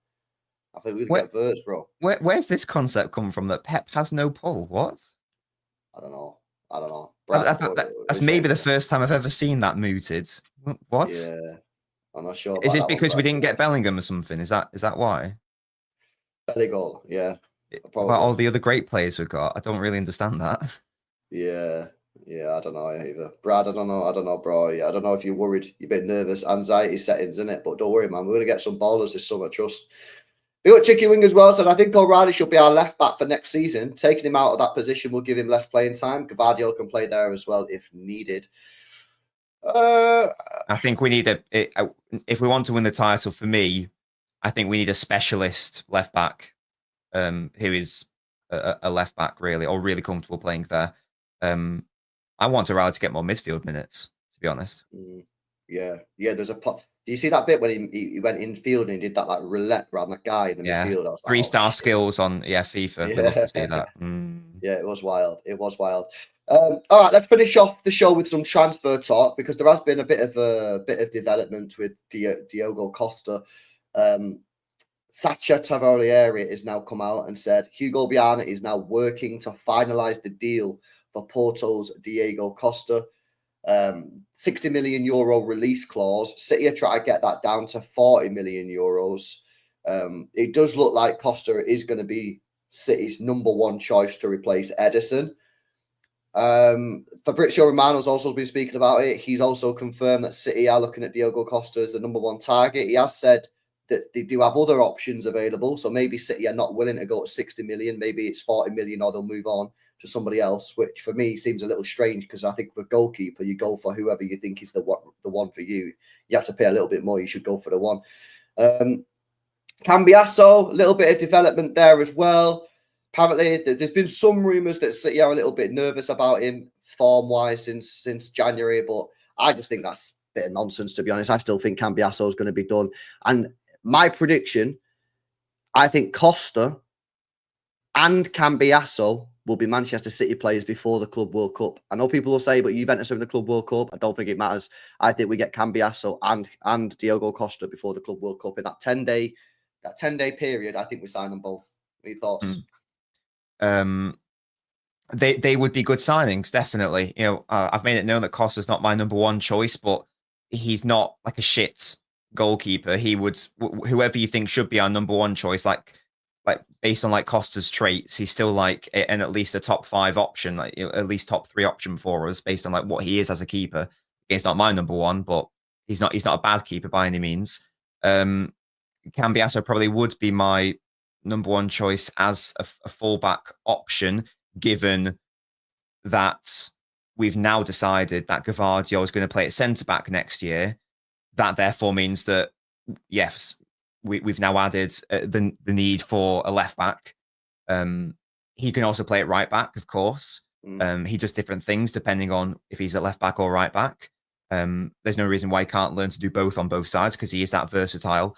I think we're going to get Verts, bro. Where's this concept come from that Pep has no pull? What? I don't know. Brad, that's maybe the first time I've ever seen that mooted. What? Yeah, I'm not sure. Is this because we didn't get Bellingham or something? Is that why? Belly goal, yeah. About all the other great players we've got, I don't really understand that. Yeah, I don't know either. Brad, I don't know, bro. Yeah, I don't know if you're worried. You're a bit nervous. Anxiety settings, in it. But don't worry, man. We're going to get some ballers this summer, trust. We got Chicky Wing as well. Said, I think O'Reilly should be our left back for next season. Taking him out of that position will give him less playing time. Gvardiol can play there as well if needed. I think we need if we want to win the title, for me, I think we need a specialist left back who is a left back really, or really comfortable playing there. I want Torreira to get more midfield minutes, to be honest. Yeah. There's a pot. Do you see that bit when he went in field and he did that like roulette around the guy in the Yeah, midfield? I was like, 3-star shit. skills on FIFA. We love to see that. Yeah, it was wild. It was wild. All right, let's finish off the show with some transfer talk because there has been a bit of development with Diogo Costa. Sacha Tavolieri has now come out and said Hugo Viana is now working to finalise the deal for Porto's Diego Costa. 60 million euro release clause. City are trying to get that down to 40 million euros. It does look like Costa is going to be City's number one choice to replace Edison. Fabrizio Romano's also been speaking about it. He's also confirmed that City are looking at Diogo Costa as the number one target. He has said that they do have other options available. So maybe City are not willing to go to 60 million. Maybe it's 40 million or they'll move on to somebody else, which for me seems a little strange because I think for goalkeeper, you go for whoever you think is the one for you. You have to pay a little bit more. You should go for the one. Cambiasso, a little bit of development there as well. Apparently, there's been some rumours that City are a little bit nervous about him form-wise since January, but I just think that's a bit of nonsense, to be honest. I still think Cambiasso is going to be done. And my prediction, I think Costa and Cambiasso will be Manchester City players before the Club World Cup. I know people will say, but Juventus are in the Club World Cup. I don't think it matters. I think we get Cambiasso and Diogo Costa before the Club World Cup in that 10-day period. I think we sign them both. Any thoughts? They would be good signings, definitely. You know, I've made it known that Costa's not my number one choice, but he's not like a shit goalkeeper. He would, whoever you think should be our number one choice, like based on like Costa's traits, he's still like at least a top 5 option, like at least top 3 option for us based on like what he is as a keeper. He's not my number one, but he's not a bad keeper by any means. Cambiasso probably would be my number one choice as a fullback option, given that we've now decided that Gvardiol is going to play at centre back next year. That therefore means that yes, we've now added the need for a left back. He can also play at right back, of course. He does different things depending on if he's at left back or right back. There's no reason why he can't learn to do both on both sides because he is that versatile.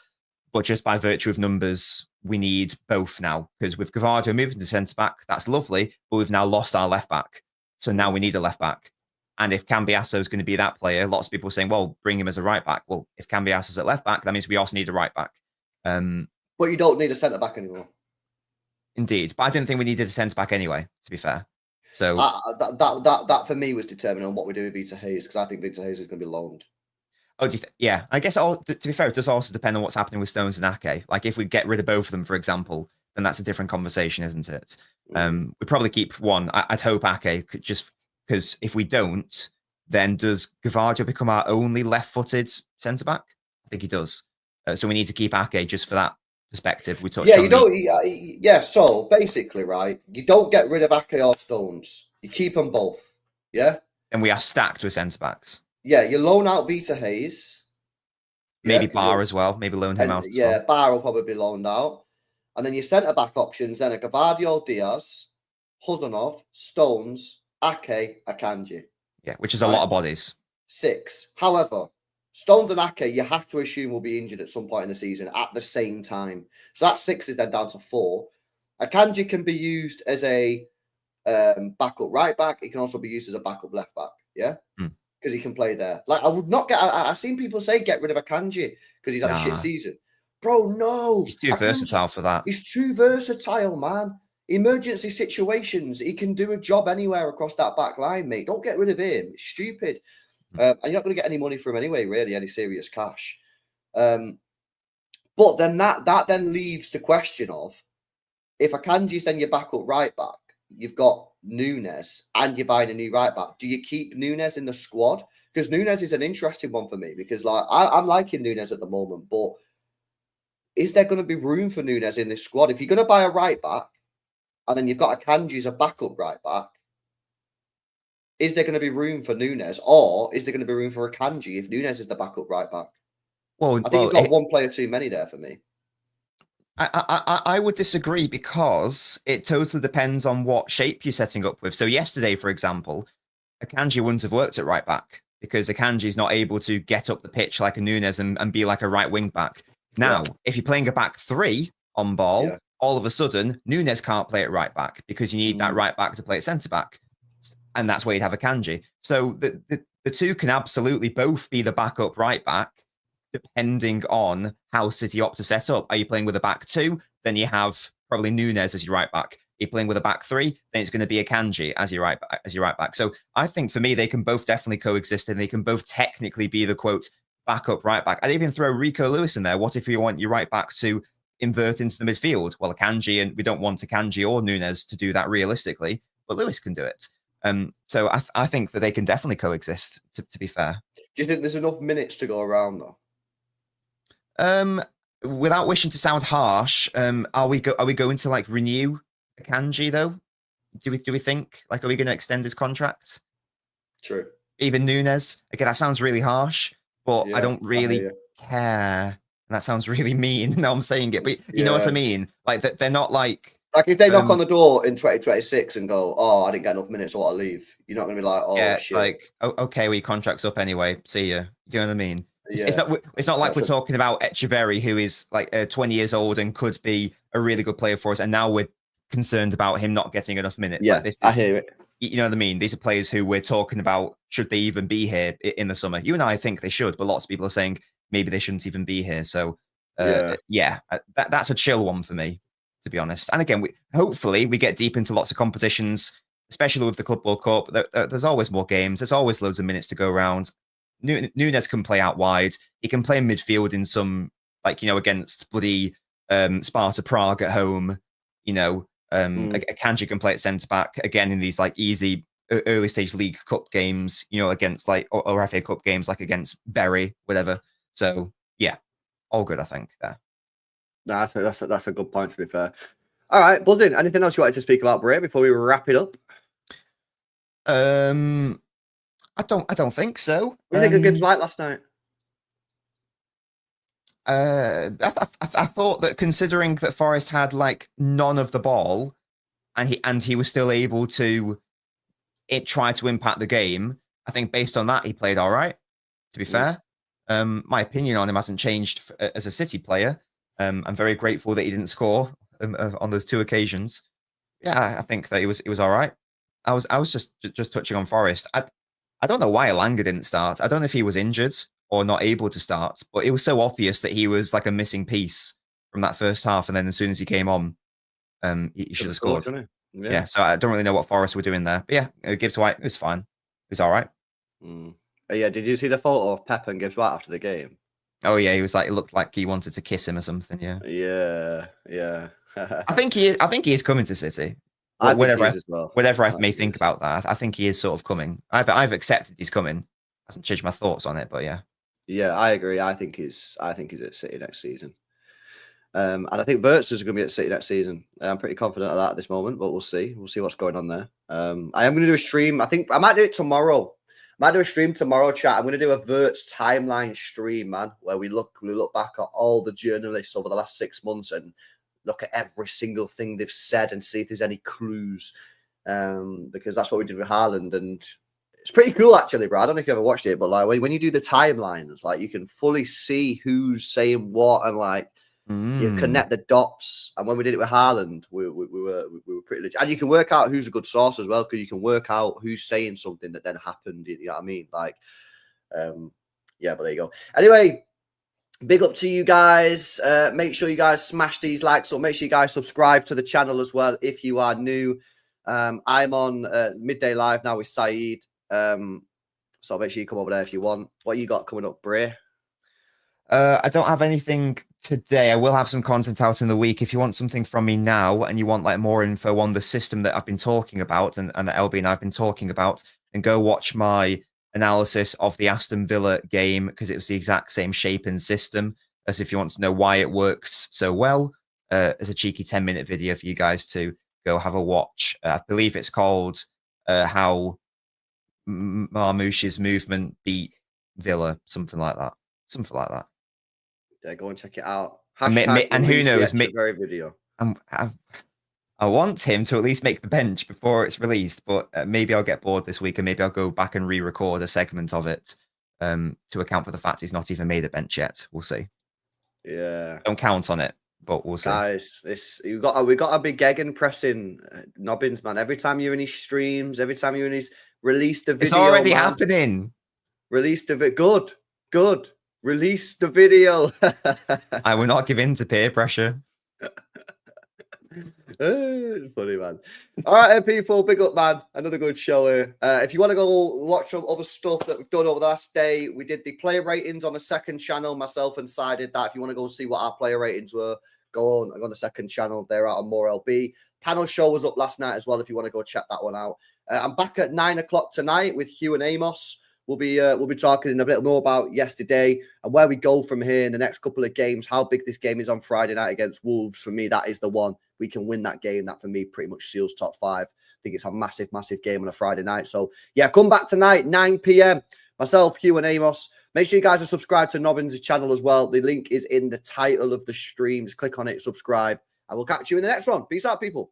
But just by virtue of numbers, we need both now. Because with Gvardiol moving to centre back, that's lovely, but we've now lost our left back. So now we need a left back. And if Cambiasso is going to be that player, lots of people are saying, well, bring him as a right back. Well, if Cambiasso's at left back, that means we also need a right back. But you don't need a centre back anymore. Indeed. But I didn't think we needed a centre back anyway, to be fair. So that for me was determined on what we do with Vita Hayes, because I think Vita Hayes is going to be loaned. Oh, yeah. I guess to be fair, it does also depend on what's happening with Stones and Ake. Like if we get rid of both of them, for example, then that's a different conversation, isn't it? We probably keep one. I'd hope Ake could just because if we don't, then does Gvardiol become our only left-footed centre back? I think he does. So we need to keep Ake just for that perspective. We touched on. You don't. Yeah. So basically, right, you don't get rid of Ake or Stones. You keep them both. Yeah. And we are stacked with centre backs. Yeah, you loan out Vita Hayes. Maybe Barr as well. Maybe loan him out as well. Yeah, Barr will probably be loaned out. And then your centre-back options then are Gvardiol, Diaz, Huzanov, Stones, Ake, Akanji. Yeah, which is a lot of bodies. 6. However, Stones and Ake, you have to assume will be injured at some point in the season at the same time. So that 6 is then down to 4. Akanji can be used as a backup right back. It can also be used as a backup left back. Yeah? Because he can play there. Like, I would not get... I've seen people say get rid of Akanji because he's had a shit season. Bro, no. He's too versatile for that. He's too versatile, man. Emergency situations. He can do a job anywhere across that back line, mate. Don't get rid of him. It's stupid. And you're not going to get any money from him anyway, really, any serious cash. But then that then leaves the question of, if Akanji's then your backup right back, you've got Nunes and you're buying a new right back. Do you keep Nunes in the squad? Because Nunes is an interesting one for me because like I'm liking Nunes at the moment, but is there going to be room for Nunes in this squad? If you're going to buy a right back and then you've got Akanji as a backup right back, is there going to be room for Nunes or is there going to be room for Akanji if Nunes is the backup right back? I think you've got one player too many there for me. I would disagree because it totally depends on what shape you're setting up with. So yesterday, for example, Akanji wouldn't have worked at right back because Akanji is not able to get up the pitch like a Nunes and be like a right wing back. Now, Yeah. if you're playing a back three on ball, Yeah. all of a sudden Nunes can't play at right back because you need that Mm. right back to play at centre back, and that's where you'd have Akanji. So the two can absolutely both be the backup right back, depending on how City opt to set up. Are you playing with a back two? Then you have probably Nunes as your right back. You're playing with a back three, then it's going to be Akanji as your right back. So I think for me, they can both definitely coexist, and they can both technically be the quote backup right back. I'd even throw Rico Lewis in there. What if you want your right back to invert into the midfield? Well, Akanji, and we don't want Akanji or Nunes to do that realistically, but Lewis can do it. So I think that they can definitely coexist. To be fair, Do you think there's enough minutes to go around though? Without wishing to sound harsh, are we going to like renew Akanji though? Do we think like are we going to extend his contract? True. Even Nunes? Again, that sounds really harsh, but Yeah, I don't really care. And that sounds really mean. Now I'm saying it, but you know what I mean? Like that they're not like if they knock on the door in 2026 and go, "Oh, I didn't get enough minutes, I want to leave," you're not going to be like, "Oh yeah, it's shit." like okay, well, your contract's up anyway. See ya. Do you know what I mean? It's Yeah. not like we're talking about Echeverry, who is like 20 years old and could be a really good player for us, and now we're concerned about him not getting enough minutes. Yeah, Like this I is, hear it. you know what I mean? These are players who we're talking about. Should they even be here in the summer? You and I think they should, but lots of people are saying maybe they shouldn't even be here. So, that's a chill one for me, to be honest. And again, hopefully we get deep into lots of competitions, especially with the Club World Cup. There's always more games. There's always loads of minutes to go around. Nunes can play out wide. He can play in midfield in some, like, against bloody Sparta Prague at home. Akanji can play at centre back again in these like easy early stage League Cup games, against like or FA Cup games, like against Bury, whatever. So yeah, all good, I think. There. That's a good point, to be fair. All right, buzzing. Anything else you wanted to speak about, Bray, before we wrap it up? I don't think so. What do you think of Gibbs White last night? I thought that considering that Forest had like none of the ball, and he was still able to try to impact the game. I think based on that, he played all right. To be fair, my opinion on him hasn't changed as a City player. I'm very grateful that he didn't score on those two occasions. Yeah, I think that it was all right. I was just touching on Forest. I don't know why Elanga didn't start. I don't know if he was injured or not able to start, but it was so obvious that he was like a missing piece from that first half. And then as soon as he came on, he should have scored. Yeah, so I don't really know what Forest were doing there. But yeah, Gibbs White, it was fine. It was all right. Yeah, did you see the photo of Pep and Gibbs White after the game? Oh yeah, he was like, it looked like he wanted to kiss him or something. Yeah. Yeah. I think he is coming to City. Whatever I may think about that, I think he is sort of coming. I've accepted he's coming. Hasn't changed my thoughts on it, but yeah. Yeah, I agree. I think he's at City next season. And I think Wirtz is going to be at City next season. I'm pretty confident of that at this moment, but we'll see. We'll see what's going on there. I am going to do a stream. I think I might do it tomorrow. I might do a stream tomorrow, chat. I'm going to do a Wirtz timeline stream, man, where we look back at all the journalists over the last 6 months and look at every single thing they've said and see if there's any clues. Because that's what we did with Haaland, and it's pretty cool actually, bro. I don't know if you ever watched it, but like when you do the timelines, like you can fully see who's saying what and like you connect the dots. And when we did it with Haaland, we were pretty legit. And you can work out who's a good source as well, because you can work out who's saying something that then happened. You know what I mean? Like, yeah, but there you go. Anyway, big up to you guys. Make sure you guys smash these likes, or make sure you guys subscribe to the channel as well if you are new. I'm on Midday Live now with Saeed. So make sure you come over there if you want. What you got coming up, Bray? I don't have anything today. I will have some content out in the week. If you want something from me now and you want like more info on the system that I've been talking about and that LB and I've been talking about, then go watch my analysis of the Aston Villa game, because it was the exact same shape and system. As if you want to know why it works so well, as a cheeky 10-minute video for you guys to go have a watch. I believe it's called How Marmoush's Movement Beat Villa, something like that. Something like that. Yeah, go and check it out. And who release the knows, extra very video. I want him to at least make the bench before it's released, but maybe I'll get bored this week and maybe I'll go back and re-record a segment of it to account for the fact he's not even made a bench yet. We'll see. Yeah. Don't count on it, but we'll see. Guys, we got a big Gegen pressing Nobbins, man. Every time you're in his streams, every time you're in his release the video. It's already happening. Release the video. Good. Release the video. I will not give in to peer pressure. Funny, man. All right, people, big up, man. Another good show here. If you want to go watch some other stuff that we've done over the last day, we did the player ratings on the second channel. Myself and Si did that. If you want to go see what our player ratings were, go on the second channel. They're out on More LB. Panel show was up last night as well. If you want to go check that one out. I'm back at 9 o'clock tonight with Hugh and Amos. We'll be talking a bit more about yesterday and where we go from here in the next couple of games. How big this game is on Friday night against Wolves. For me, that is the one. We can win that game. That for me pretty much seals top 5. I think it's a massive game on a Friday night. So yeah, come back tonight, 9 p.m. Myself, Hugh and Amos. Make sure you guys are subscribed to Nobbins' channel as well. The link is in the title of the stream. Just click on it, subscribe, and we'll catch you in the next one. Peace out, people.